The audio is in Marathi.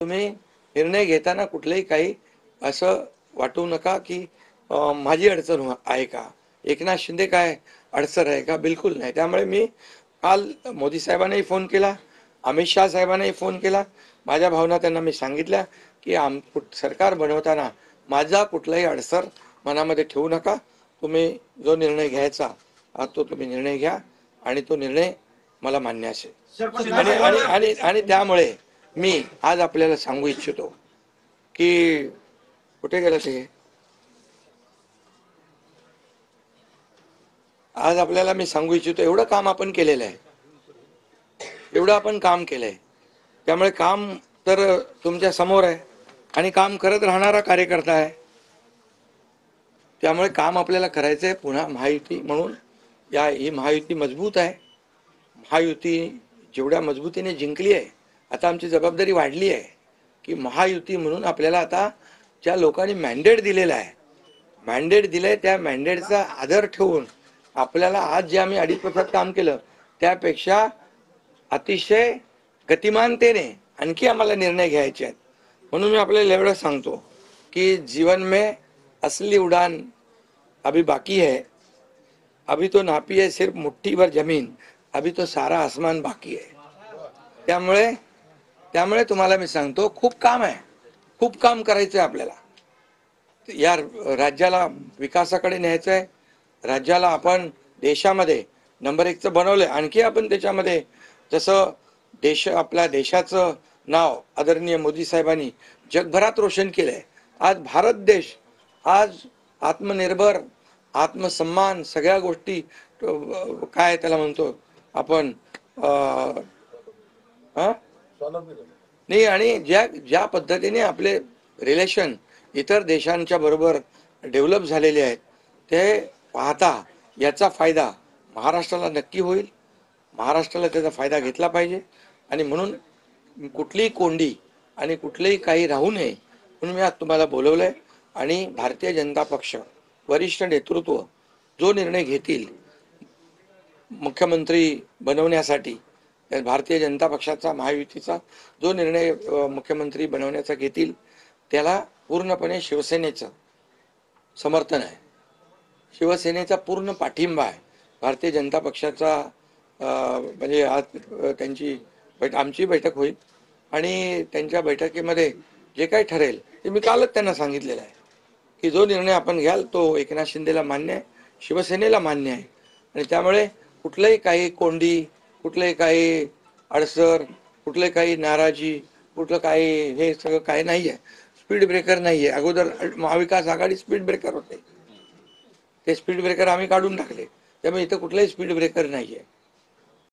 तुम्ही निर्णय घेताना कुठलेही काही असं वाटू नका की माझी अडचण आहे का, एकनाथ शिंदे काय अडचण आहे का, बिलकुल नाही. त्यामुळे मी काल मोदी साहेबांनाही फोन केला, अमित शहा साहेबांनाही फोन केला. माझ्या भावना त्यांना मी सांगितल्या की सरकार बनवताना माझा कुठलाही अडसर मनामध्ये ठेवू नका. तुम्ही जो निर्णय घ्यायचा तो तुम्ही निर्णय घ्या आणि तो निर्णय मला मान्य असेल. आणि आणि आणि आणि त्यामुळे मी आज आपल्याला सांगू इच्छितो की कुठे गेलं ते, आज आपल्याला मी सांगू इच्छितो एवढं काम आपण केलेलं आहे, एवढं आपण काम केलंय. त्यामुळे काम तर तुमच्या समोर आहे आणि काम करत राहणारा कार्यकर्ता आहे. त्यामुळे काम आपल्याला करायचंय. पुन्हा महायुती म्हणून ही महायुती मजबूत आहे. महायुती जेवढ्या मजबूतीने जिंकली आहे, आता आमची जबाबदारी वाढली आहे की महायुती म्हणून आपल्याला आता ज्या लोकांनी मॅन्डेट दिलेला आहे, मॅन्डेट दिलंय, त्या मॅन्डेटचा आदर ठेवून आपल्याला आज जे आम्ही 2.5 वर्षात काम केलं त्यापेक्षा अतिशय गतिमानतेने आणखी आम्हाला निर्णय घ्यायचे आहेत. म्हणून मी आपल्याला एवढं सांगतो की जीवन में असली उड़ान अभी बाकी है, अभी तो नापी है सिर्फ मुट्ठी भर जमीन, अभी तो सारा आसमान बाकी है. त्यामुळे तुम्हाला मी सांगतो खूप काम आहे, खूप काम करायचं आहे आपल्याला. या राज्याला विकासाकडे न्यायचं आहे. राज्याला आपण देशामध्ये नंबर 1चं बनवलंय. आणखी आपण त्याच्यामध्ये जसं आपल्या देशाचं नाव आदरणीय मोदी साहेबांनी जगभरात रोशन केलंय. आज भारत देश आज आत्मनिर्भर, आत्मसन्मान, सगळ्या गोष्टी काय त्याला म्हणतो आपण नाही. आणि ज्या पद्धतीने आपले रिलेशन इतर देशांच्या बरोबर डेव्हलप झालेले आहेत ते पाहता याचा फायदा महाराष्ट्राला नक्की होईल. महाराष्ट्राला त्याचा फायदा घेतला पाहिजे. आणि म्हणून कुठलीही कोंडी आणि कुठलेही काही राहू नये म्हणून मी आज तुम्हाला बोलवलंय. आणि भारतीय जनता पक्ष वरिष्ठ नेतृत्व जो निर्णय घेतील मुख्यमंत्री बनवण्यासाठी, भारतीय जनता पक्षाचा महायुतीचा जो निर्णय मुख्यमंत्री बनवण्याचा घेतील त्याला पूर्णपणे शिवसेनेचं समर्थन आहे, शिवसेनेचा पूर्ण पाठिंबा आहे. भारतीय जनता पक्षाचा म्हणजे आज आमची बैठक होईल आणि त्यांच्या बैठकीमध्ये जे काही ठरेल ते मी कालच त्यांना सांगितलेलं आहे की जो निर्णय आपण घ्याल तो एकनाथ शिंदेला मान्य आहे, शिवसेनेला मान्य आहे. आणि त्यामुळे कुठलंही काही कोंडी, कुठलंही काही अडसर, कुठले काही नाराजी, कुठलं काही हे सगळं काही नाही आहे. स्पीड ब्रेकर नाही आहे. अगोदर महाविकास आघाडी स्पीड ब्रेकर होते, ते स्पीड ब्रेकर आम्ही काढून टाकले. त्यामुळे इथं कुठलाही स्पीड ब्रेकर नाही आहे.